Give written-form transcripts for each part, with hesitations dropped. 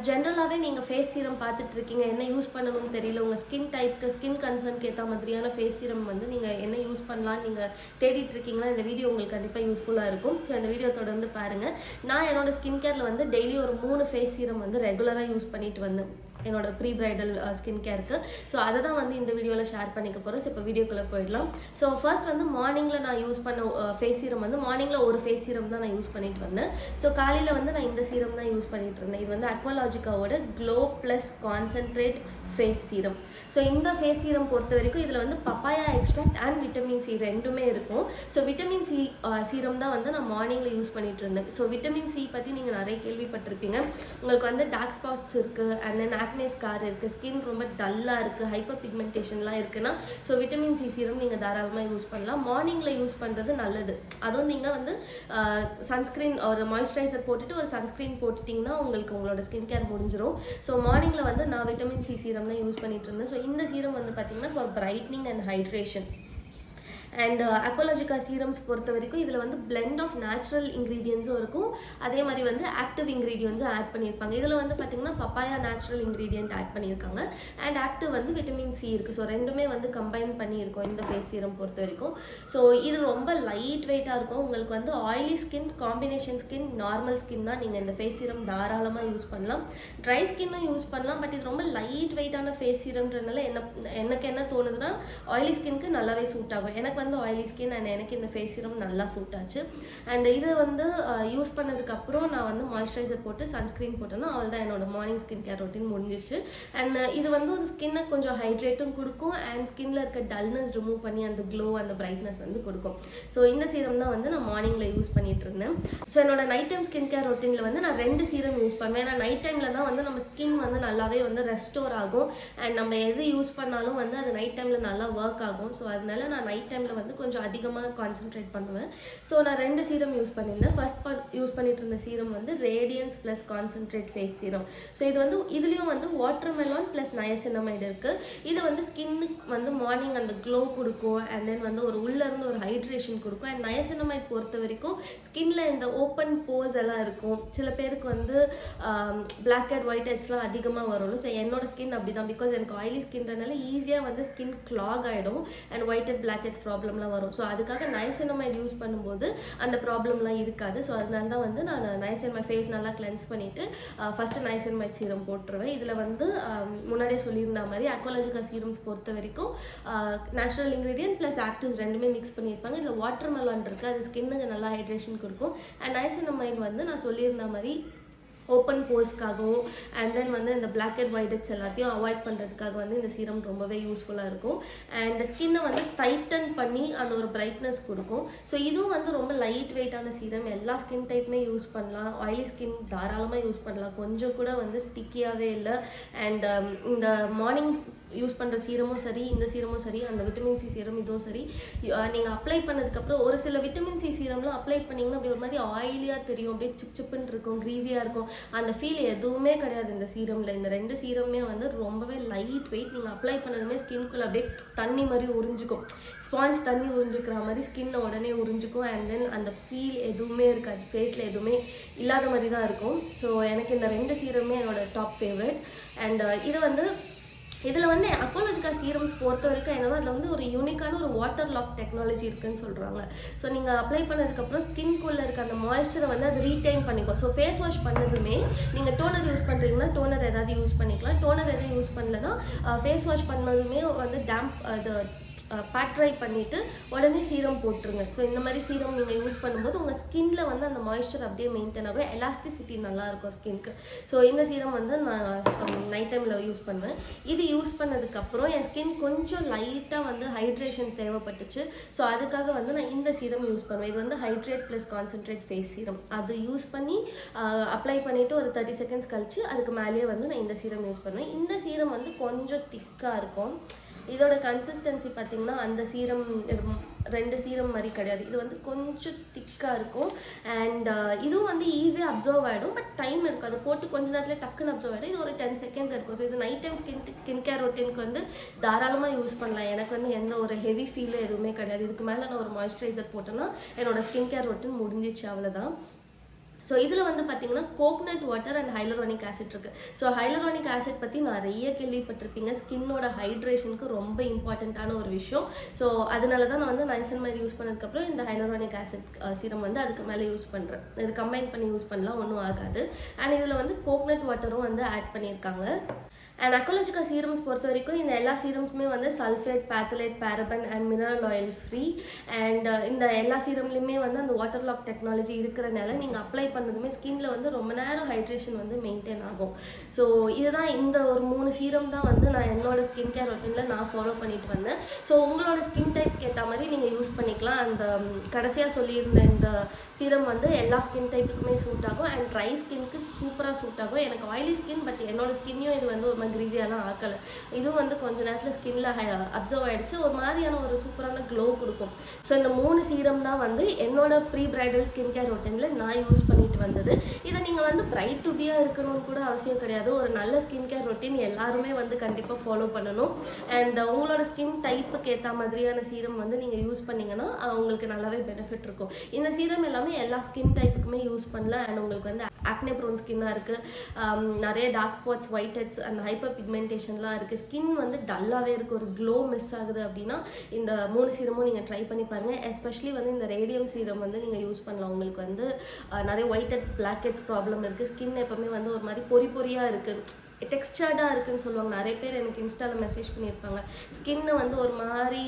ஜென்ரலாகவே நீங்கள் face serum பார்த்துட்டு இருக்கீங்க, என்ன யூஸ் பண்ணணும்னு தெரியல, உங்கள் ஸ்கின் டைப்க்கு ஸ்கின் கன்சர்னுக்கு ஏற்ற மாதிரியான ஃபேஸ் சீரம் வந்து நீங்கள் என்ன யூஸ் பண்ணலான்னு நீங்கள் தேடிட்டு இருக்கீங்கன்னா இந்த வீடியோ உங்களுக்கு கண்டிப்பாக யூஸ்ஃபுல்லாக இருக்கும். ஸோ இந்த வீடியோ தொடர்ந்து பாருங்கள். நான் என்னோடய ஸ்கின் கேரில் வந்து டெய்லி ஒரு 3 ஃபேஸ் சீரம் வந்து ரெகுலராக யூஸ் பண்ணிட்டு வந்தேன் என்னோட ப்ரீ பிரைடல் ஸ்கின் கேருக்கு. ஸோ அதை தான் வந்து இந்த வீடியோவில் ஷேர் பண்ணிக்க போகிறோம். ஸோ இப்போ வீடியோக்குள்ளே போயிடலாம். ஸோ ஃபர்ஸ்ட் வந்து மார்னிங்கில் நான் யூஸ் பண்ண ஃபேஸ் சீரம் வந்து மார்னிங்கில் ஒரு ஃபேஸ் சீரம் தான் நான் யூஸ் பண்ணிட்டு வந்தேன். ஸோ காலையில் வந்து நான் இந்த சீரம் தான் யூஸ் பண்ணிட்டு இருந்தேன். இது வந்து அக்வாலாஜிக்காவோட glow plus concentrate face serum. So இந்த ஃபேஸ் சீரம் பொறுத்த வரைக்கும் இதில் வந்து papaya extract and vitamin C ரெண்டுமே இருக்கும். ஸோ விட்டமின் சி சீரம் தான் வந்து நான் மார்னிங்கில் யூஸ் பண்ணிட்டு இருந்தேன். ஸோ விட்டமின் சி பற்றி நீங்கள் நிறைய கேள்விப்பட்டிருப்பீங்க. உங்களுக்கு வந்து டார்க் ஸ்பாட்ஸ் இருக்குது, அண்ட் தென் ஆக்னே ஸ்கார் இருக்குது, ஸ்கின் ரொம்ப டல்லாக இருக்குது, ஹைப்பர் பிக்மெண்டேஷன்லாம் இருக்குன்னா ஸோ விட்டமின் சி சீரம் நீங்கள் தாராளமாக யூஸ் பண்ணலாம். மார்னிங்கில் யூஸ் பண்ணுறது நல்லது. அதுவும் நீங்கள் வந்து சன்ஸ்க்ரீன் ஒரு மாய்ஸ்சரைசர் போட்டுட்டு ஒரு சன்ஸ்க்ரீன் போட்டுட்டிங்கன்னா உங்களுக்கு உங்களோட ஸ்கின் கேர் முடிஞ்சிடும். ஸோ மார்னிங்கில் வந்து நான் விட்டமின் சி சீரம் தான் யூஸ் பண்ணிட்டு இருந்தேன். ஸோ இந்த சீரம் வந்து பார்த்தீங்கன்னா for brightening and hydration. And Aqualogica serums பொறுத்த வரைக்கும் இதில் வந்து பிளெண்ட் ஆஃப் நேச்சுரல் இன்க்ரீடியன்ஸும் இருக்கும், அதே மாதிரி வந்து ஆக்டிவ் இன்க்ரீடியன்ஸும் ஆட் பண்ணியிருப்பாங்க. இதில் வந்து பார்த்திங்கன்னா பப்பாயா நேச்சுரல் இன்க்ரீடியன்ட் ஆட் பண்ணியிருக்காங்க, அண்ட் ஆக்டிவ் வந்து விட்டமின் சி இருக்குது. ஸோ ரெண்டுமே வந்து கம்பைன் பண்ணியிருக்கோம் இந்த ஃபேஸ் சீரம் பொறுத்த வரைக்கும். ஸோ இது ரொம்ப லைட் வெயிட்டாக இருக்கும். உங்களுக்கு வந்து oily skin, combination skin, normal ஸ்கின்னா நீங்கள் இந்த ஃபேஸ் சீரம் தாராளமாக யூஸ் பண்ணலாம். ட்ரை ஸ்கின்னும் யூஸ் பண்ணலாம். பட் இது ரொம்ப லைட் வெயிட்டான ஃபேஸ் சீரம்ன்றதுனால எனக்கு என்ன தோணுதுன்னா ஆயிலி ஸ்கின்க்கு நல்லாவே சூட் ஆகும். எனக்கு வந்து ஆயிலி ஸ்கின் அண்ட் எனக்கு இந்த ஃபேஸ் சீரம் நல்லா சூட் ஆச்சு. அண்ட் இது வந்து யூஸ் பண்ணதுக்கப்புறம் நான் வந்து மாய்ஸ்சரைசர் போட்டு சன்ஸ்க்ரீன் போட்டேன்னா அவள் தான் என்னோட மார்னிங் ஸ்கின் கேர் ரொட்டீன் முடிஞ்சிச்சு. அண்ட் இது வந்து ஒரு ஸ்கின்னை கொஞ்சம் ஹைட்ரேட்டும் கொடுக்கும், அண்ட் ஸ்கின்ல இருக்க டல்னஸ் ரிமூவ் பண்ணி அந்த க்ளோ அந்த பிரைட்னஸ் வந்து கொடுக்கும். ஸோ இந்த சீரம் தான் வந்து நான் மார்னிங்கில் யூஸ் பண்ணிட்டு இருந்தேன். ஸோ என்னோட நைட் டைம் ஸ்கின் கேர் ரொட்டீனில் வந்து நான் 2 சீரம் யூஸ் பண்ணுவேன். ஏன்னா நைட் டைமில் தான் வந்து நம்ம ஸ்கின் வந்து நல்லாவே வந்து ரெஸ்டோர் ஆகும், அண்ட் நம்ம எது யூஸ் பண்ணாலும் வந்து அது நைட் டைமில் நல்லா ஒர்க் ஆகும். ஸோ அதனால நான் நைட் டைமில் வந்து கொஞ்சம் அதிகமாக கான்சென்ட்ரேட் பண்ணுவேன். ஸோ நான் 2 சீரம் யூஸ் பண்ணியிருந்தேன். ஃபர்ஸ்ட் யூஸ் பண்ணிட்டு இருந்த சீரம் வந்து radiance plus concentrate face serum. So இது வந்து இதுலேயும் வந்து வாட்டர்மெலான் ப்ளஸ் நயசினமைடு இருக்குது. இது வந்து ஸ்கின்னுக்கு வந்து மார்னிங் அந்த க்ளோ கொடுக்கும், அண்ட் தென் வந்து ஒரு உள்ளேருந்து ஒரு ஹைட்ரேஷன் கொடுக்கும். அண்ட் நயசினமைட் பொறுத்த வரைக்கும் ஸ்கின்ல இந்த ஓப்பன் போர்ஸ் எல்லாம் இருக்கும். சில பேருக்கு வந்து பிளாக் ஹெட் ஒயிட் ஹெட்ஸ்லாம் அதிகமாக வரும். ஸோ என்னோட ஸ்கின் அப்படி தான், பிகாஸ் எனக்கு ஆயிலி ஸ்கின்றனால ஈஸியாக வந்து ஸ்கின் கிளாக் ஆகிடும், and white head black heads ப்ராப்ளம்லாம் வரும். ஸோ அதுக்காக நயசினமைட் யூஸ் பண்ணும்போது அந்த ப்ராப்ளம்லாம் இருக்காது. ஸோ அதனால தான் வந்து நான் நயசினமைட் ஃபேஸ் நல்லா கிளென்ஸ் பண்ணிவிட்டு ஃபஸ்ட்டு நயசினமைட் சீரம் போட்டுருவேன். இதில் வந்து முன்னாடியே சொல்லியிருந்த மாதிரி அக்வாலாஜிக்கா சீரம்ஸ் பொறுத்த வரைக்கும் நேச்சுரல் இன்க்ரீடியன்ட் ப்ளஸ் ஆக்டிவ்ஸ் ரெண்டுமே மிக்ஸ் பண்ணியிருப்பாங்க. இதில் வாட்டர்மெலான் இருக்குது, அது ஸ்கின்னுக்கு நல்லா ஹைட்ரேஷன் கொடுக்கும். அண்ட் நயசினமைட் வந்து நான் சொல்லியிருந்த மாதிரி ஓப்பன் போர்ஸ்க்காகவும் அண்ட் தென் வந்து இந்த பிளாக் ஹெட் ஒயிட் ஹெட்ஸ் எல்லாத்தையும் அவாய்ட் பண்ணுறதுக்காக வந்து இந்த சீரம் ரொம்பவே யூஸ்ஃபுல்லாக இருக்கும். அண்ட் ஸ்கின்னை வந்து டைட்டன் பண்ணி அந்த ஒரு பிரைட்னஸ் கொடுக்கும். ஸோ இதுவும் வந்து ரொம்ப லைட் வெயிட்டான சீரம், எல்லா ஸ்கின் டைப்புமே யூஸ் பண்ணலாம். ஆயிலி ஸ்கின் தாராளமாக யூஸ் பண்ணலாம், கொஞ்சம் கூட வந்து ஸ்டிக்கியாகவே இல்லை. அண்ட் இந்த மார்னிங் யூஸ் பண்ணுற சீரமும் சரி, இந்த சீரமும் சரி, அந்த விட்டமின் சி சீரம் இதுவும் சரி, நீங்கள் அப்ளை பண்ணதுக்கப்புறம் ஒரு சில விட்டமின் சி சீரம்லாம் அப்ளை பண்ணிங்கன்னா அப்படி ஒரு மாதிரி ஆயிலியாக தெரியும், அப்படியே சிப் சிப்புன்னு இருக்கும், க்ரீஸியாக இருக்கும். அந்த ஃபீல் எதுவுமே கிடையாது இந்த சீரமில். இந்த 2 சீரமே வந்து ரொம்பவே லைட் வெயிட். நீங்கள் அப்ளை பண்ணதுமே ஸ்கின்குள்ளே அப்படியே தண்ணி மாதிரி உறிஞ்சிக்கும், ஸ்பாஞ்ச் தண்ணி உறிஞ்சிக்கிற மாதிரி ஸ்கின்னை உடனே உறிஞ்சிக்கும். அண்ட் தென் அந்த ஃபீல் எதுவுமே இருக்காது, ஃபேஸில் எதுவுமே இல்லாத மாதிரி தான் இருக்கும். ஸோ எனக்கு இந்த 2 சீரமே என்னோட டாப் ஃபேவரட். அண்ட் இது வந்து இதில் வந்து அக்வாலாஜிக்கா சீரம்ஸ் பொறுத்த வரைக்கும் என்னன்னா அதில் வந்து ஒரு யூனிக்கான ஒரு வாட்டர் லாக் டெக்னாலஜி இருக்குன்னு சொல்கிறாங்க. ஸோ நீங்கள் அப்ளை பண்ணதுக்கப்புறம் ஸ்கின்குள்ளே இருக்க அந்த மாய்ஸ்சரை வந்து அது ரீடைன் பண்ணிக்கும். ஸோ ஃபேஸ் வாஷ் பண்ணதுமே நீங்கள் டோனர் யூஸ் பண்ணுறீங்கன்னா டோனர் ஏதாவது யூஸ் பண்ணிக்கலாம். டோனர் எதுவும் யூஸ் பண்ணலன்னா ஃபேஸ் வாஷ் பண்ணதுமே வந்து டேம்ப் அது பேட்ரை பண்ணிவிட்டு உடனே சீரம் போட்டுருங்க. ஸோ இந்த மாதிரி சீரம் நீங்கள் யூஸ் பண்ணும்போது உங்கள் ஸ்கின்ல வந்து அந்த மாய்ஸ்சர் அப்படியே மெயின்டைன் ஆகும், எலாஸ்டிசிட்டி நல்லாயிருக்கும் ஸ்கின்க்கு. ஸோ இந்த சீரம் வந்து நான் நைட் டைமில் யூஸ் பண்ணுவேன். இது யூஸ் பண்ணதுக்கப்புறம் என் ஸ்கின் கொஞ்சம் லைட்டாக வந்து ஹைட்ரேஷன் தேவைப்பட்டுச்சு. ஸோ அதுக்காக வந்து நான் இந்த சீரம் யூஸ் பண்ணுவேன். இது வந்து hydrate plus concentrate face serum. அது யூஸ் பண்ணி அப்ளை பண்ணிவிட்டு ஒரு 30 செகண்ட்ஸ் கழிச்சு அதுக்கு மேலேயே வந்து நான் இந்த சீரம் யூஸ் பண்ணுவேன். இந்த சீரம் வந்து கொஞ்சம் திக்காக இருக்கும். இதோட கன்சிஸ்டன்சி பார்த்திங்கன்னா அந்த சீரம் 2 சீரம் மாதிரி கிடையாது. இது வந்து கொஞ்சம் திக்காக இருக்கும். அண்ட் இதுவும் வந்து ஈஸியாக அப்சர்வ் ஆகிடும், பட் டைம் இருக்கும். அது போட்டு கொஞ்ச நேரத்தில் டக்குன்னு அப்சர்வ் ஆகிடும். இது ஒரு 10 செகண்ட்ஸ் இருக்கும். ஸோ இது நைட் டைம் ஸ்கின் கேர் ரொட்டீனுக்கு வந்து தாராளமாக யூஸ் பண்ணலாம். எனக்கு வந்து எந்த ஒரு ஹெவி ஃபீலும் எதுவுமே கிடையாது. இதுக்கு மேலே நான் ஒரு மாய்ஸ்சரைசர் போட்டேன்னா என்னோடய ஸ்கின் கேர் ரொட்டீன் முடிஞ்சிச்சு, அவ்வளோதான். ஸோ இதில் வந்து பார்த்தீங்கன்னா coconut water and hyaluronic acid இருக்குது. ஸோ ஹைலரோனிக் ஆசிட் பற்றி நிறைய கேள்விப்பட்டிருப்பீங்க. ஸ்கின்னோட ஹைட்ரேஷனுக்கு ரொம்ப இம்பார்ட்டண்ட்டான ஒரு விஷயம். ஸோ அதனால தான் நான் வந்து நைசன்மைட் யூஸ் பண்ணதுக்கப்புறம் இந்த ஹைலரோனிக் ஆசிட் சீரம் வந்து அதுக்கு மேலே யூஸ் பண்ணுறேன். இது கம்பைன் பண்ணி யூஸ் பண்ணலாம், ஒன்றும் ஆகாது. அண்ட் இதில் வந்து கோகனட் வாட்டரும் வந்து ஆட் பண்ணியிருக்காங்க. அண்ட் அக்வாலஜிக்கல் சீரம்ஸ் பொறுத்த வரைக்கும் இந்த எல்லா சீரம்ஸுமே வந்து sulphate, phthalate, paraben and mineral oil free. And இந்த எல்லா சீரம்லையுமே வந்து அந்த வாட்டர் லாக் டெக்னாலஜி இருக்கிறனால நீங்கள் அப்ளை பண்ணதுமே ஸ்கின்ல வந்து ரொம்ப நேரம் ஹைட்ரேஷன் வந்து மெயின்டைன் ஆகும். ஸோ இதுதான் இந்த ஒரு 3 சீரம் தான் வந்து நான் என்னோட ஸ்கின் கேர் ரொட்டீனில் நான் ஃபாலோ பண்ணிட்டு வந்தேன். ஸோ உங்களோட ஸ்கின் டைப்க்கு ஏற்ற மாதிரி நீங்கள் யூஸ் பண்ணிக்கலாம். அந்த கடைசியாக சொல்லியிருந்த இந்த சீரம் வந்து எல்லா ஸ்கின் டைப்புக்குமே சூட் ஆகும். அண்ட் ட்ரை ஸ்கின்க்கு சூப்பராக சூட் ஆகும். எனக்கு ஆயிலி ஸ்கின், பட் என்னோட ஸ்கின்னையும் இது வந்து ஒரு மாதிரி கிரீஸியாலாம் ஆக்கலை. இதுவும் வந்து கொஞ்ச நேரத்தில் ஸ்கின்ல அப்சர்வ் ஆகிடுச்சு, ஒரு மாதிரியான ஒரு சூப்பரான க்ளோ கொடுக்கும். ஸோ இந்த 3 சீரம் தான் வந்து என்னோட ப்ரீ பிரைடல் ஸ்கின் கேர் ரொட்டீனில் நான் யூஸ் பண்ணிட்டு வந்தது. இதை நீங்கள் வந்து பிரைட் டு பியாக இருக்கணும்னு கூட அவசியம் கிடையாது. ஒரு நல்ல ஸ்கின் கேர் ரொட்டீன் எல்லாருமே வந்து கண்டிப்பாக ஃபாலோ பண்ணணும். அண்ட் உங்களோட ஸ்கின் டைப்புக்கு ஏற்ற மாதிரியான சீரம் வந்து நீங்கள் யூஸ் பண்ணிங்கன்னா உங்களுக்கு நல்லாவே பெனிஃபிட் இருக்கும். இந்த சீரம் எல்லாமே எல்லா ஸ்கின் டைப்புக்குமே யூஸ் பண்ணலாம். அண்ட் உங்களுக்கு வந்து ஆக்னே ப்ரோன் ஸ்கின்னாக இருக்குது, நிறைய dark spots, white heads and hyper பிக்மெண்டேஷன்லாம் இருக்குது, ஸ்கின் வந்து டல்லாகவே இருக்குது, ஒரு க்ளோ மிஸ் ஆகுது அப்படின்னா இந்த 3 சீரமும் நீங்கள் ட்ரை பண்ணி பாருங்கள். எஸ்பெஷலி வந்து இந்த ரேடியம் சீரம் வந்து நீங்கள் யூஸ் பண்ணலாம். உங்களுக்கு வந்து நிறைய white head, black heads problem இருக்குது, ஸ்கின் எப்போவுமே வந்து ஒரு மாதிரி பொறியாக இருக்குது, டெக்ஸ்டர்டாக இருக்குதுன்னு சொல்லுவாங்க. நிறைய பேர் எனக்கு இன்ஸ்டாவில் மெசேஜ் பண்ணியிருப்பாங்க, ஸ்கின்னு வந்து ஒரு மாதிரி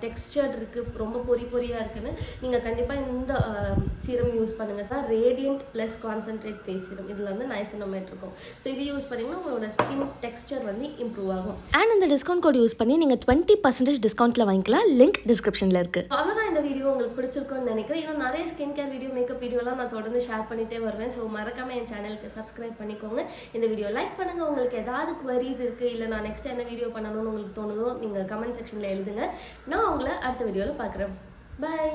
டெக்ஸ்டர்ட் இருக்குது, ரொம்ப பொறியாக இருக்குன்னு. நீங்கள் கண்டிப்பாக இந்த சீரம் யூஸ் பண்ணுங்கள் sir. Radiant plus concentrate face serum, இதில் வந்து நைசினமேட் இருக்கும். ஸோ இது யூஸ் பண்ணிங்கன்னா உங்களோட ஸ்கின் டெக்ஸ்டர் வந்து இம்ப்ரூவ் ஆகும். அண்ட் இந்த டிஸ்கவுண்ட் கோட் யூஸ் பண்ணி நீங்கள் 20% டிஸ்கவுண்ட்டில் வாங்கிக்கலாம். லிங்க் டிஸ்கிரிப்ஷனில் இருக்குது. அவ்வளோதான் இந்த வீடியோ உங்களுக்கு பிடிச்சிருக்கும்னு நினைக்கிறேன். இன்னும் நிறைய ஸ்கின் கேர் வீடியோ, மேக்கப் வீடியோலாம் நான் தொடர்ந்து ஷேர் பண்ணிகிட்டே வருவேன். ஸோ மறக்காமல் என் சேனலுக்கு சப்ஸ்கிரைப் பண்ணிக்கோங்க. இந்த வீடியோ லைக் பண்ணுங்கள். உங்களுக்கு ஏதாவது குவரிஸ் இருக்குது, இல்லை நான் நெக்ஸ்ட் என்ன வீடியோ பண்ணணும்னு உங்களுக்கு தோணுதோ நீங்கள் கமெண்ட் செக்ஷனில் எழுதுங்க. நான் உங்களை அடுத்த வீடியோவில் பார்க்குறேன். பை.